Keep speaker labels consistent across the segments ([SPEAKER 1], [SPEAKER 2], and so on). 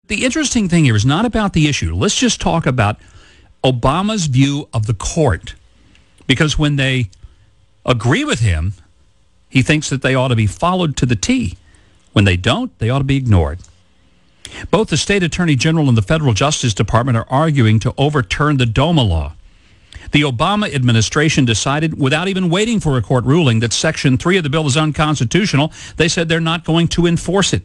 [SPEAKER 1] The interesting thing here is not about the issue. Let's just talk about Obama's view of the court. Because when they agree with him, he thinks that they ought to be followed to the T. When they don't, they ought to be ignored. Both the state attorney general and the federal justice department are arguing to overturn the DOMA law. The Obama administration decided, without even waiting for a court ruling, that Section 3 of the bill is unconstitutional. They said they're not going to enforce it.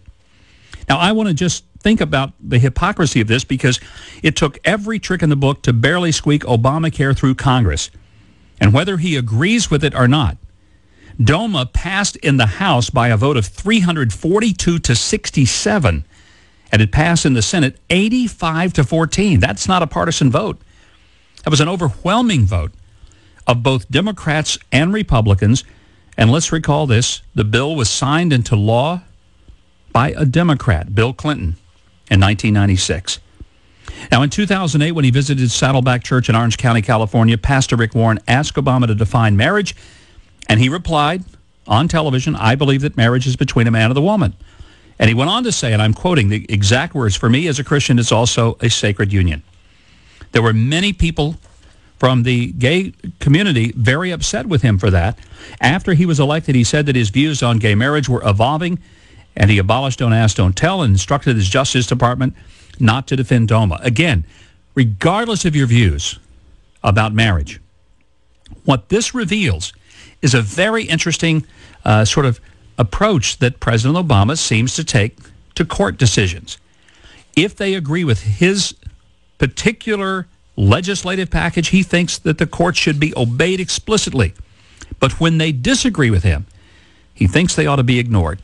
[SPEAKER 1] Now, I want to just think about the hypocrisy of this, because it took every trick in the book to barely squeak Obamacare through Congress. And whether he agrees with it or not, DOMA passed in the House by a vote of 342 to 67, and it passed in the Senate 85 to 14. That's not a partisan vote. That was an overwhelming vote of both Democrats and Republicans. And let's recall this, the bill was signed into law by a Democrat, Bill Clinton, in 1996. Now, in 2008, when he visited Saddleback Church in Orange County, California, Pastor Rick Warren asked Obama to define marriage, and he replied on television, "I believe that marriage is between a man and a woman." And he went on to say, and I'm quoting the exact words, "For me as a Christian, it's also a sacred union." There were many people from the gay community very upset with him for that. After he was elected, he said that his views on gay marriage were evolving, and he abolished Don't Ask, Don't Tell, and instructed his Justice Department not to defend DOMA. Again, regardless of your views about marriage, what this reveals is a very interesting sort of approach that President Obama seems to take to court decisions. If they agree with his particular legislative package, he thinks that the court should be obeyed explicitly. But when they disagree with him, he thinks they ought to be ignored.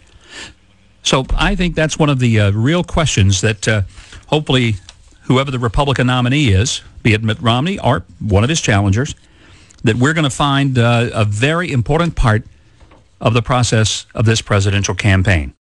[SPEAKER 1] So I think that's one of the real questions that hopefully whoever the Republican nominee is, be it Mitt Romney or one of his challengers, that we're going to find a very important part of the process of this presidential campaign.